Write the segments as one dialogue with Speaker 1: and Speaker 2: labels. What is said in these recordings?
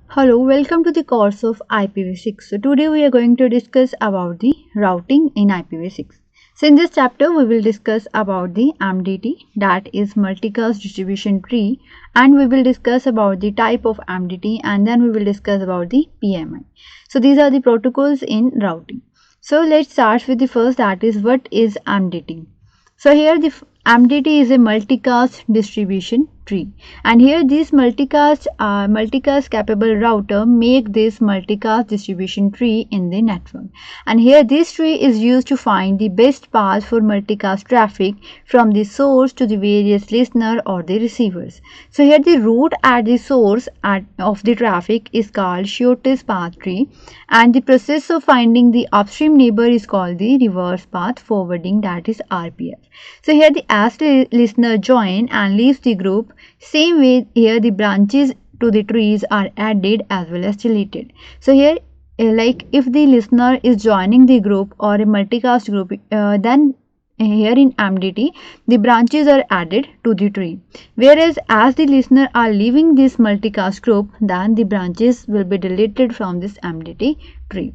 Speaker 1: Hello, welcome to the course of IPv6. So today we are going to discuss about the routing in IPv6. So in this chapter we will discuss about the MDT, that is Multicast Distribution Tree, and we will discuss about the type of MDT, and then we will discuss about the PMI. So these are the protocols in routing. So let's start with the first, that is what is MDT. So here the MDT is a multicast distribution tree, and here this multicast capable router make this multicast distribution tree in the network, and here this tree is used to find the best path for multicast traffic from the source to the various listener or the receivers. So here the route at the source of the traffic is called shortest path tree, and the process of finding the upstream neighbor is called the reverse path forwarding, that is RPF. So here as the listener join and leaves the group, same way here the branches to the trees are added as well as deleted. So here like if the listener is joining the group or a multicast group, then here in MDT the branches are added to the tree, whereas as the listener are leaving this multicast group, then the branches will be deleted from this MDT tree.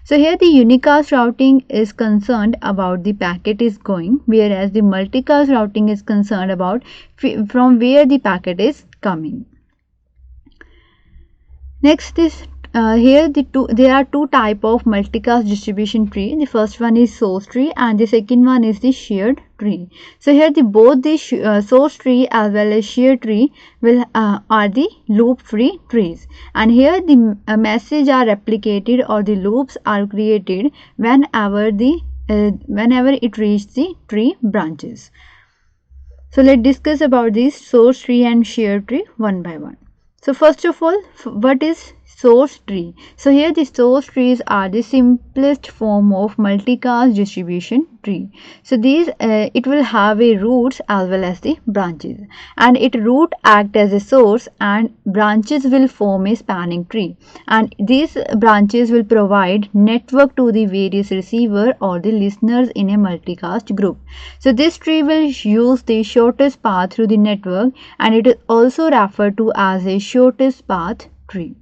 Speaker 1: So here the unicast routing is concerned about the packet is going, whereas the multicast routing is concerned about from where the packet is coming. Next is there are two type of multicast distribution tree. The first one is source tree and the second one is the shared tree. So here both the source tree as well as shared tree will are the loop free trees, and here the message are replicated or the loops are created whenever it reaches the tree branches. So let's discuss about this source tree and shared tree one by one. So first of all, what is source tree? So here the source trees are the simplest form of multicast distribution tree. So these it will have a roots as well as the branches, and its root act as a source and branches will form a spanning tree, and these branches will provide network to the various receiver or the listeners in a multicast group. So this tree will use the shortest path through the network, and it is also referred to as a shortest path tree.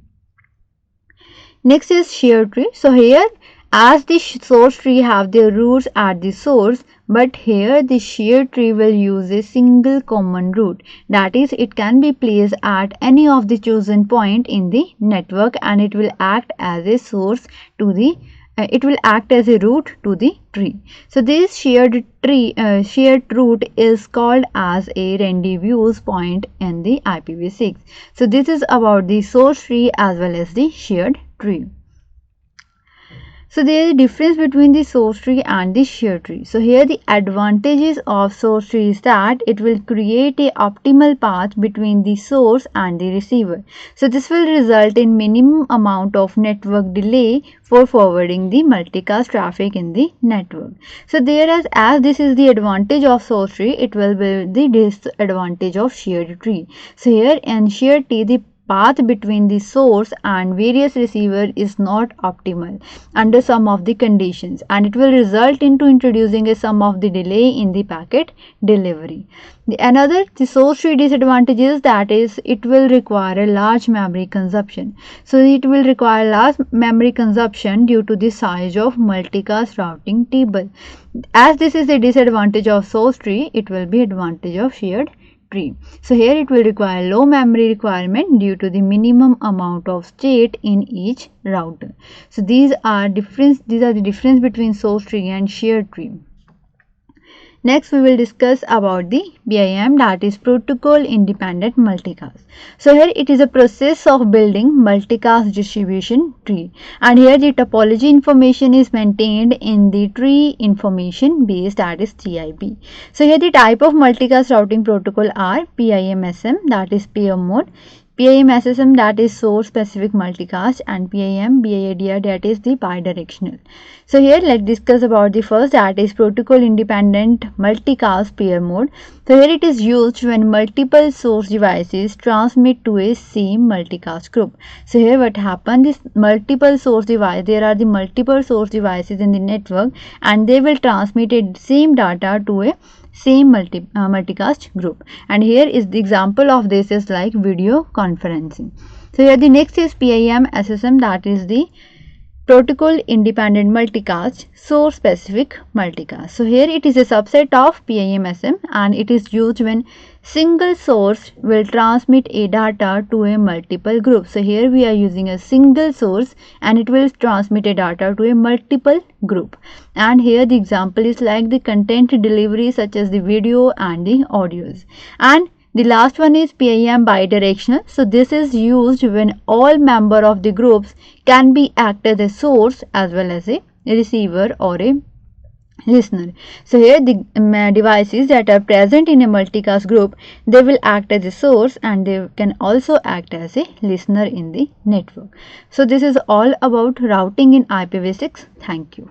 Speaker 1: Next is shared tree. So here as the source tree have their roots at the source, but here the shared tree will use a single common root, that is it can be placed at any of the chosen point in the network, and it will act as a source to the it will act as a root to the tree. So this shared root is called as a rendezvous point in the IPv6. So this is about the source tree as well as the shared tree. So there is a difference between the source tree and the shared tree. So here the advantages of source tree is that it will create a optimal path between the source and the receiver. So this will result in minimum amount of network delay for forwarding the multicast traffic in the network. So as this is the advantage of source tree, it will be the disadvantage of shared tree. So here in shared tree, the path between the source and various receiver is not optimal under some of the conditions, and it will result into introducing a some of the delay in the packet delivery. The source tree disadvantage is that it will require a large memory consumption. So it will require large memory consumption due to the size of multicast routing table. As this is the disadvantage of source tree, it will be advantage of shared tree. So here it will require low memory requirement due to the minimum amount of state in each router. So these are the difference between source tree and shared tree. Next we will discuss about the BIM, that is Protocol Independent Multicast. So here it is a process of building multicast distribution tree, and here the topology information is maintained in the tree information base, that is TIB. So here the type of multicast routing protocol are PIM-SM, that is pair mode, PIM-SSM, that is source specific multicast, and PIM-BIDR, that is the bi-directional. So here let's discuss about the first, that is protocol independent multicast pair mode. So here it is used when multiple source devices transmit to a same multicast group. So here what happens is multiple source device, there are the multiple source devices in the network, and they will transmit a same data to a same multicast group, and here is the example of this is like video conferencing. So here the next is PIM SSM, that is the protocol independent multicast, source specific multicast. So here it is a subset of PIMSM and it is used when single source will transmit a data to a multiple group. So here we are using a single source and it will transmit a data to a multiple group. And here the example is like the content delivery such as the video and the audios. And the last one is PIM Bi-Directional. So this is used when all member of the groups can be act as a source as well as a receiver or a listener. So here the devices that are present in a multicast group, they will act as a source and they can also act as a listener in the network. So this is all about routing in IPv6. Thank you.